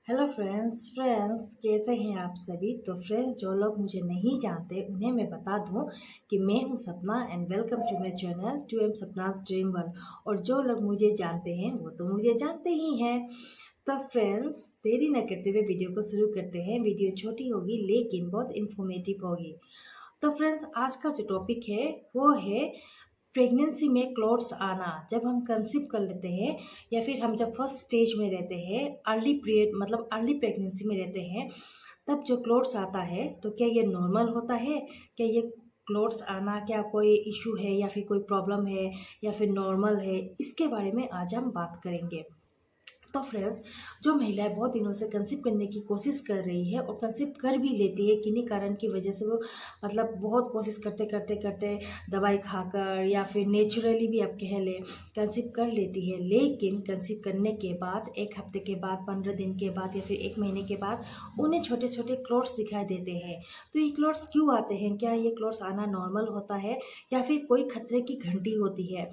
Hello friends कैसे हैं आप सभी। तो फ्रेंड्स, जो लोग मुझे नहीं जानते उन्हें मैं बता दूं कि मैं हूं Sapna and welcome to my channel 2M Sapna's dream world. और जो लोग मुझे जानते हैं वो तो मुझे जानते ही हैं। तो फ्रेंड्स, देरी न करते हुए वीडियो को शुरू करते हैं। वीडियो छोटी होगी लेकिन बहुत इन्फॉर्मेटिव होगी। तो फ्रेंड्स, आज का जो टॉपिक है वो है प्रेगनेंसी में क्लॉट्स आना। जब हम कंसीव कर लेते हैं या फिर हम जब फर्स्ट स्टेज में रहते हैं, अर्ली पीरियड मतलब अर्ली प्रेगनेंसी में रहते हैं, तब जो क्लॉट्स आता है तो क्या ये नॉर्मल होता है? क्या ये क्लॉट्स आना क्या कोई इशू है या फिर कोई प्रॉब्लम है या फिर नॉर्मल है? इसके बारे में आज हम बात करेंगे। तो फ्रेंड्स, जो महिलाएं बहुत दिनों से कंसीव करने की कोशिश कर रही है और कंसीव कर भी लेती है, किन्हीं कारण की वजह से वो मतलब बहुत कोशिश करते करते करते दवाई खाकर या फिर नेचुरली भी आप कह लें कंसीव कर लेती है, लेकिन कंसीव करने के बाद 1 हफ्ते के बाद, 15 दिन के बाद या फिर 1 महीने के बाद उन्हें छोटे छोटे क्लॉट्स दिखाई देते हैं। तो ये क्लॉट्स क्यों आते हैं? क्या ये क्लॉट्स आना नॉर्मल होता है या फिर कोई खतरे की घंटी होती है?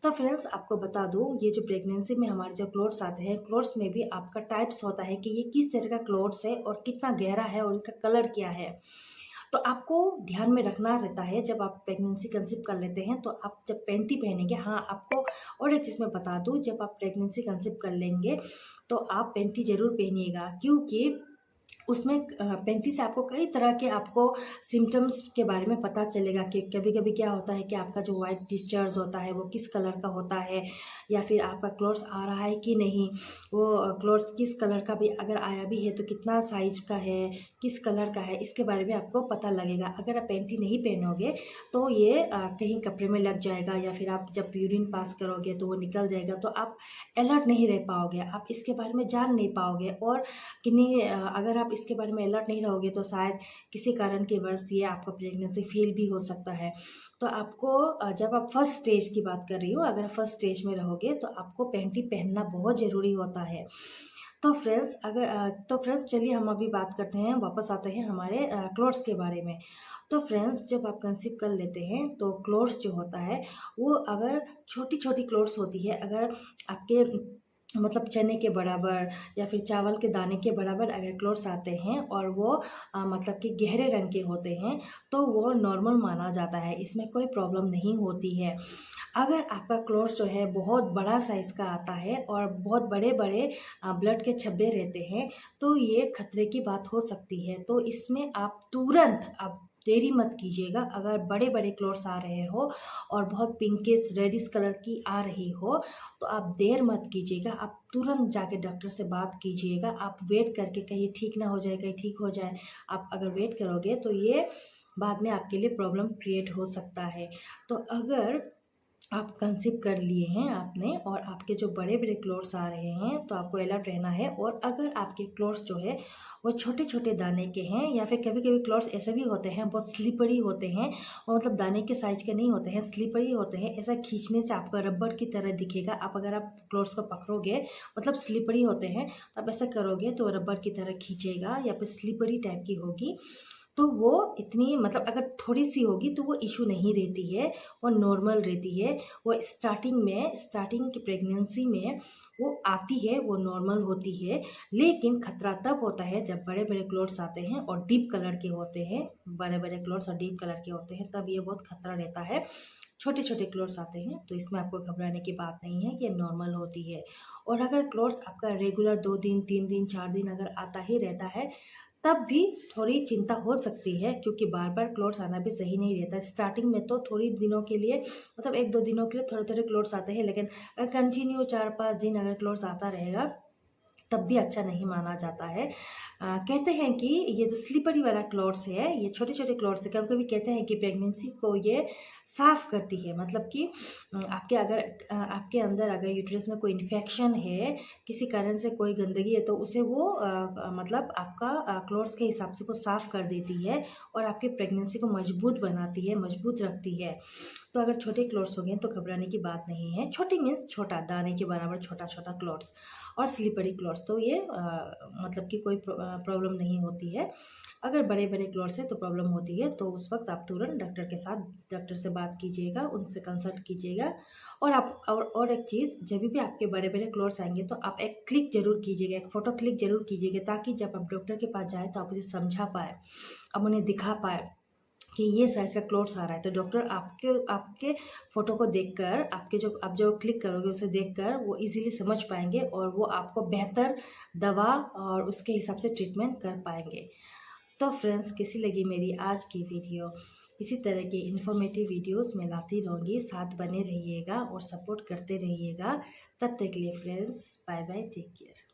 तो फ्रेंड्स, आपको बता दूं, ये जो प्रेगनेंसी में हमारे जो क्लॉट्स आते हैं, क्लॉट्स में भी आपका टाइप्स होता है कि ये किस तरह का क्लॉट्स है और कितना गहरा है और इनका कलर क्या है। तो आपको ध्यान में रखना रहता है जब आप प्रेगनेंसी कंसीव कर लेते हैं। तो आप जब पैंटी पहनेंगे, हाँ आपको और एक चीज़ मैं बता दूं, जब आप प्रेगनेंसी कंसीव कर लेंगे तो आप पैंटी जरूर पहनिएगा, क्योंकि उसमें पैंटी से आपको कई तरह के आपको सिम्टम्स के बारे में पता चलेगा कि कभी कभी क्या होता है कि आपका जो वाइट डिस्चार्ज होता है वो किस कलर का होता है, या फिर आपका क्लॉट्स आ रहा है कि नहीं, वो क्लॉट्स किस कलर का भी अगर आया भी है तो कितना साइज का है, किस कलर का है, इसके बारे में आपको पता लगेगा। अगर आप पैंटी नहीं पहनोगे तो ये कहीं कपड़े में लग जाएगा या फिर आप जब यूरिन पास करोगे तो वो निकल जाएगा, तो आप अलर्ट नहीं रह पाओगे, आप इसके बारे में जान नहीं पाओगे। और किन्हीं अगर आप इसके बारे में अलर्ट नहीं रहोगे तो शायद किसी कारण के वजह से आपका प्रेगनेंसी फेल भी हो सकता है। तो आपको जब आप फर्स्ट स्टेज की बात कर रही हो, अगर फर्स्ट स्टेज में रहोगे तो आपको पैंटी पहनना बहुत ज़रूरी होता है। तो फ्रेंड्स चलिए हम अभी बात करते हैं, वापस आते हैं हमारे क्लॉट्स के बारे में। तो फ्रेंड्स, जब आप कंसीव कर लेते हैं तो क्लॉट्स जो होता है वो अगर छोटी छोटी क्लॉट्स होती है, अगर आपके मतलब चने के बराबर या फिर चावल के दाने के बराबर अगर क्लॉट्स आते हैं और वो मतलब कि गहरे रंग के होते हैं, तो वो नॉर्मल माना जाता है, इसमें कोई प्रॉब्लम नहीं होती है। अगर आपका क्लॉट्स जो है बहुत बड़ा साइज़ का आता है और बहुत बड़े बड़े ब्लड के छब्बे रहते हैं, तो ये खतरे की बात हो सकती है। तो इसमें आप तुरंत आप देरी मत कीजिएगा। अगर बड़े बड़े क्लॉट्स आ रहे हो और बहुत पिंकिश रेडिश कलर की आ रही हो तो आप देर मत कीजिएगा, आप तुरंत जाके डॉक्टर से बात कीजिएगा। आप वेट करके कहीं ठीक ना हो जाए, कहीं ठीक हो जाए, आप अगर वेट करोगे तो ये बाद में आपके लिए प्रॉब्लम क्रिएट हो सकता है। तो अगर आप कंसीव कर लिए हैं आपने और आपके जो बड़े बड़े क्लॉट्स आ रहे हैं तो आपको अलर्ट रहना है। और अगर आपके क्लॉट्स जो है वो छोटे छोटे दाने के हैं, या फिर कभी कभी क्लॉट्स ऐसे भी होते हैं बहुत स्लिपरी होते हैं, और मतलब दाने के साइज के नहीं होते हैं, स्लिपरी होते हैं, ऐसा खींचने से आपका रबर की तरह दिखेगा। आप अगर आप क्लॉट्स को पकड़ोगे, मतलब स्लिपरी होते हैं, तो आप ऐसा करोगे तो रबर की तरह खींचेगा या फिर स्लिपरी टाइप की होगी। तो वो इतनी मतलब अगर थोड़ी सी होगी तो वो इशू नहीं रहती है, वो नॉर्मल रहती है। वो स्टार्टिंग की प्रेगनेंसी में वो आती है, वो नॉर्मल होती है। लेकिन खतरा तब होता है जब बड़े बड़े क्लॉट्स आते हैं और डीप कलर के होते हैं, बड़े बड़े क्लॉट्स और डीप कलर के होते हैं, तब ये बहुत खतरा रहता है। छोटे छोटे क्लॉट्स आते हैं तो इसमें आपको घबराने की बात नहीं है, ये नॉर्मल होती है। और अगर क्लॉट्स आपका रेगुलर 2 दिन 3 दिन 4 दिन अगर आता ही रहता है, तब भी थोड़ी चिंता हो सकती है, क्योंकि बार बार क्लॉट्स आना भी सही नहीं रहता। स्टार्टिंग में तो थोड़ी दिनों के लिए, मतलब 1-2 दिनों के लिए थोड़े थोड़े क्लॉट्स आते हैं, लेकिन अगर कंटिन्यू 4-5 दिन अगर क्लॉट्स आता रहेगा तब भी अच्छा नहीं माना जाता है। कहते हैं कि ये जो स्लिपरी वाला क्लॉट्स है, ये छोटे छोटे क्लॉट्स है, कभी कभी कहते हैं कि प्रेगनेंसी को ये साफ़ करती है। मतलब कि आपके अंदर अगर यूट्रस में कोई इन्फेक्शन है, किसी कारण से कोई गंदगी है, तो उसे वो मतलब आपका क्लॉट्स के हिसाब से वो साफ़ कर देती है और आपकी प्रेगनेंसी को मजबूत बनाती है, मजबूत रखती है। तो अगर छोटे क्लॉट्स हो गए तो घबराने की बात नहीं है। छोटी मीन्स छोटा, दाने के बराबर छोटा छोटा क्लॉट्स। और स्लीपरी क्लॉथ्स तो ये मतलब कि कोई प्रॉब्लम नहीं होती है। अगर बड़े बड़े क्लॉथ्स है तो प्रॉब्लम होती है, तो उस वक्त आप तुरंत डॉक्टर से बात कीजिएगा, उनसे कंसल्ट कीजिएगा। और आप और एक चीज़, जब भी आपके बड़े बड़े क्लॉथ्स आएंगे तो आप एक क्लिक जरूर कीजिएगा, एक फ़ोटो क्लिक जरूर कीजिएगा, ताकि जब आप डॉक्टर के पास जाए तो आप उसे समझा पाए, आप उन्हें दिखा पाए कि ये साइज़ का क्लॉथ्स आ रहा है। तो डॉक्टर आपके आपके फ़ोटो को देखकर, आपके जो आप जो क्लिक करोगे उसे देखकर वो इजीली समझ पाएंगे, और वो आपको बेहतर दवा और उसके हिसाब से ट्रीटमेंट कर पाएंगे। तो फ्रेंड्स, कैसी लगी मेरी आज की वीडियो? इसी तरह की इन्फॉर्मेटिव वीडियोस मैं लाती रहूँगी, साथ बने रहिएगा और सपोर्ट करते रहिएगा। तब तक के लिए friends, bye bye, take care.